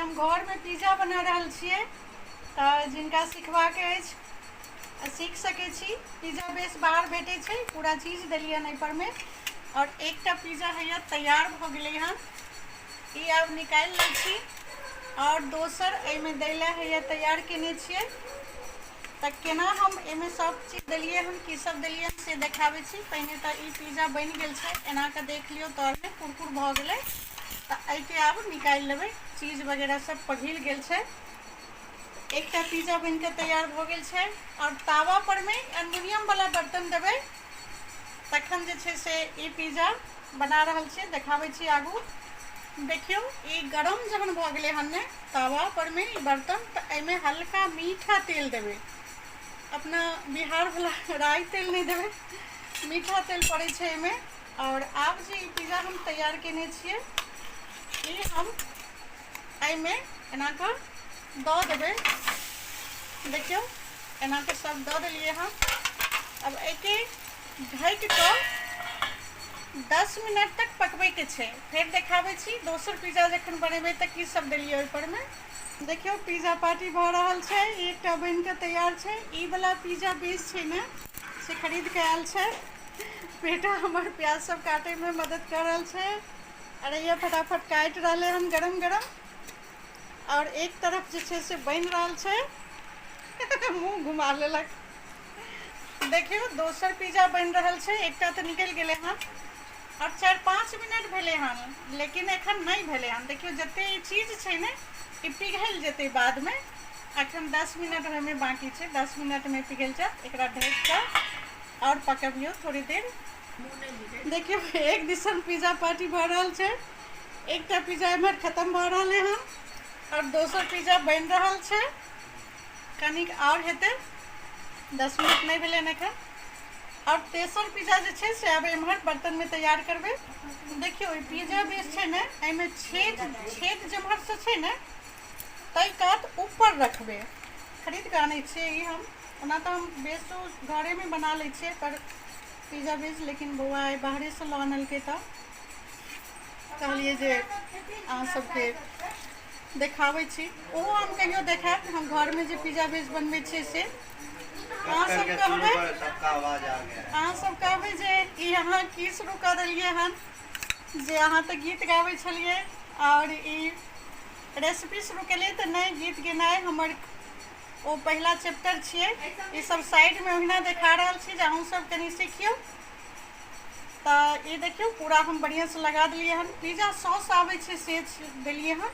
हम घर में पिज्जा बना रहल छियै, तऽ जिनका सिखबाक अछि सीख सकै छी। पिज्जा बेस बाहर भेटै छै, पूरा चीज देलियै हन एहिपर में, और एकटा पिज्जा हैया तैयार भऽ गेलै हन। ई आब निकालि लै छी, और दोसर एहिमे दै लए हैया तैयार केने छियै। तऽ केना हम एहिमे सब चीज देलियै हन, की सब देलियै हन से देखाबै छी। पहिने तऽ ई पिज्जा बनि गेल छै, एना कऽ देख लियौ तरमे कुरकुर भऽ गेलै। तऽ एहिके आब निकालि लेबै, चीज वगैरह सब पिघलि गेल छै। एकटा पिज्जा बनके तैयार भऽ गेल छै, और तावा पर में एल्युमिनियम वाला बर्तन देबै, तखन जे छै से ई पिज्जा बना रहल छियै, देखाबै छी आगू। देखियौ ई गरम जहन भऽ गेलै हन ने तावा पर में ई बर्तन, तऽ एहिमे हल्का मीठा तेल देबै। अपना बिहार वाला राई तेल नहीं देबै, मीठा तेल पड़ै छै एहिमे। और आब जे ई पिज्जा हम तैयार केने छियै, ई हम एहिमे एना कऽ दऽ देबै। देखियौ एना कऽ सब दऽ देलियै हम। अब एके ढकि कऽ 10 मिनट तक पकबै के छै। फेर देखाबै छी दोसर पिज्जा जखन बनेबै तऽ की सब देलियै ओहिपर में। देखियौ पिज्जा पार्टी भऽ रहल छै, एकटा बनि कऽ तैयार छै। ई वाला पिज्जा बेस छै ने से खरीद के आयल छै। बेटा हमर प्याज सब काटे में मदद कर रहल छै। अरे ये फटाफट काटि रहले हन गरम गरम, और एक तरफ जे छै से बनि रहल छै। मुंह घुमा लेलक। देखियौ दोसर पिज्जा बनि रहल छै, एकटा तऽ निकलि गेलै हन, और 4-5 मिनट भेलै हन, लेकिन एखन नहीं भेलै हन। देखियौ जते ई चीज छै ने ई पिघल जेतै बाद में। एखन 10 मिनट होय में बाकी छै, 10 मिनट में पिघल जात। एकरा ढकि कऽ और पकबियौ थोड़ी देर। देखियौ एक दिसन पिज्जा पार्टी भऽ रहल छै, एकटा पिज्जा एम्हर खत्म भऽ रहल हन, और दोसर पिज्जा बनि रहल छै। कनिक और हेतै, 10 मिनट नहीं भेलै एखन। और तेसर पिज्जा जे छै से आब एम्हर बर्तन में तैयार करबै। देखियौ ई पिज्जा बेस छै ने, एहिमे छेद जेम्हर से छै ने तै कात ऊपर रखबै। खरीद कऽ आनै छियै ई हम, ओना तऽ हम बेसो घरे में बना लै छियै, पर पिज्जा बेस लेकिन बौआ आइ बाहरे से लऽ आनलकै तऽ कहलिए जे अहाँ सबके देखाबै छी। ओहो हम कहियो देखायब, हम घर में जे पिज्जा बेस बनबै छियै से। अहाँ सब कहबै जे ई अहाँ की शुरू कऽ देलियै हन, जे अहाँ तऽ गीत गाबै छलियै और ई रेसिपी शुरू केलियै। तऽ नहीं, गीत गेनाइ हमर ओ पहला चैप्टर छियै। ई सब साइड में ओहिना देखा रहल छी जे अहूँ सब कनी सीखियौ। तऽ ये देखियौ पूरा हम बढ़िया से लगा देलियै हन। पिज्जा सॉस आबै छै से देलियै हन।